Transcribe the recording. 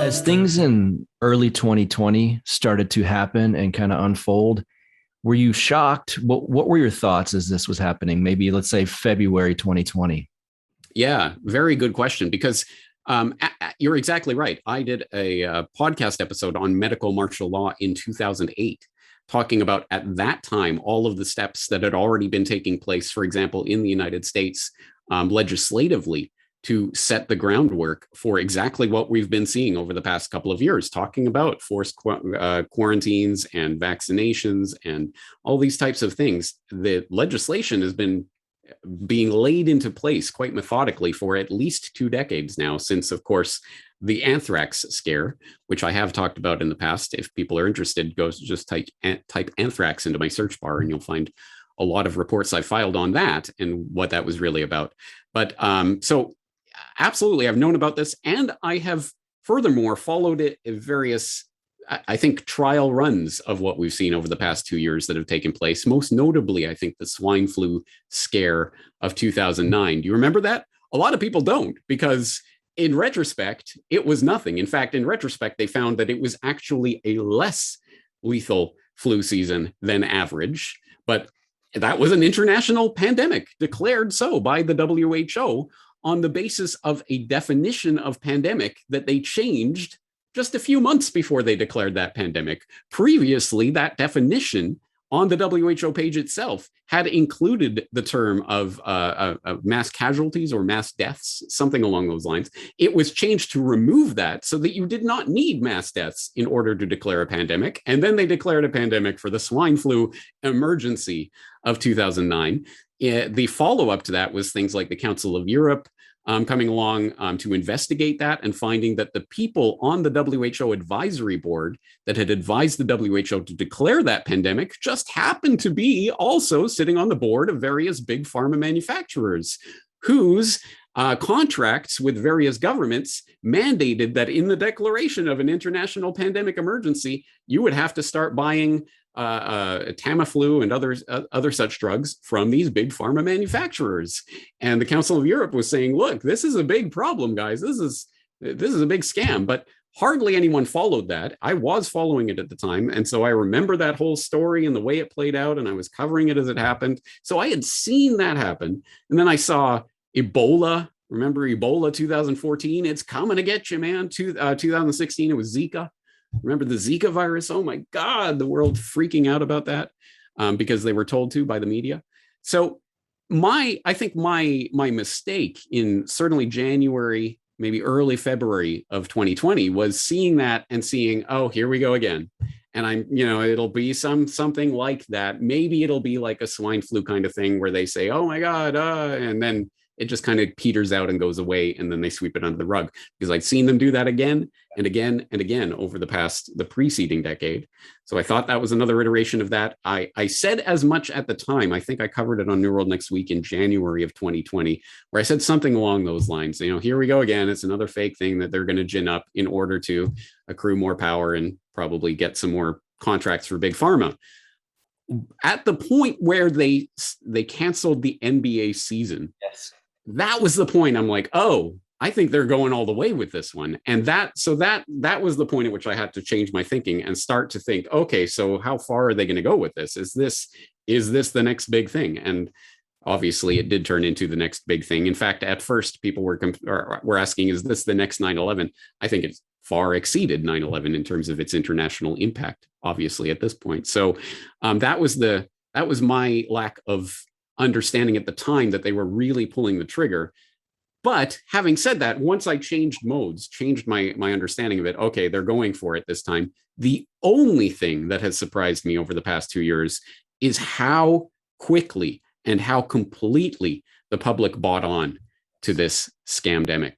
As things in early 2020 started to happen and kind of unfold, were you shocked? What were your thoughts as this was happening? Maybe let's say February 2020. Yeah, very good question because you're exactly right. I did a podcast episode on medical martial law in 2008, talking about at that time all of the steps that had already been taking place, for example, in the United States legislatively to set the groundwork for exactly what we've been seeing over the past couple of years, talking about forced quarantines and vaccinations and all these types of things. The legislation has been being laid into place quite methodically for at least 2 decades now, since, of course, the Anthrax Scare, which I have talked about in the past. If people are interested, go just type anthrax into my search bar and you'll find a lot of reports I filed on that and what that was really about. But so absolutely, I've known about this, and I have furthermore followed it in various, I think, trial runs of what we've seen over the past 2 years that have taken place. Most notably, I think the swine flu scare of 2009. Do you remember that? A lot of people don't, because in retrospect, it was nothing. In fact, in retrospect, they found that it was actually a less lethal flu season than average. But that was an international pandemic declared so by the WHO on the basis of a definition of pandemic that they changed just a few months before they declared that pandemic. Previously, that definition on the WHO page itself had included the term of mass casualties or mass deaths, something along those lines. It was changed to remove that so that you did not need mass deaths in order to declare a pandemic. And then they declared a pandemic for the swine flu emergency of 2009. The follow-up to that was things like the Council of Europe coming along to investigate that and finding that the people on the WHO advisory board that had advised the WHO to declare that pandemic just happened to be also sitting on the board of various big pharma manufacturers whose contracts with various governments mandated that in the declaration of an international pandemic emergency, you would have to start buying Tamiflu and other such drugs from these big pharma manufacturers. And the Council of Europe was saying, look, this is a big problem, guys. This is a big scam. But hardly anyone followed that. I was following it at the time. And so I remember that whole story and the way it played out, and I was covering it as it happened. So I had seen that happen. And then I saw Ebola. Remember Ebola 2014? It's coming to get you, man. 2016, it was Zika. Remember the Zika virus? Oh my God, the world freaking out about that because they were told to by the media. So I think my mistake in certainly January, maybe early February of 2020 was seeing that and seeing, oh, here we go again. And it'll be something like that. Maybe it'll be like a swine flu kind of thing where they say, oh my God, and then it just kind of peters out and goes away, and then they sweep it under the rug, because I'd seen them do that again and again and again over the preceding decade. So I thought that was another iteration of that. I said as much at the time. I think I covered it on New World Next Week in January of 2020, where I said something along those lines. Here we go again. It's another fake thing that they're going to gin up in order to accrue more power and probably get some more contracts for big pharma. At the point where they canceled the NBA season, Yes. That was the point. I'm like, oh, I think they're going all the way with this one. And that was the point at which I had to change my thinking and start to think, okay, so how far are they going to go with this? Is this the next big thing? And obviously it did turn into the next big thing. In fact, at first people were asking, is this the next 9/11? I think it's far exceeded 9/11 in terms of its international impact, obviously, at this point. So that was my lack of understanding at the time that they were really pulling the trigger. But having said that, once I changed my understanding of it, okay, they're going for it this time. The only thing that has surprised me over the past 2 years is how quickly and how completely the public bought on to this scamdemic.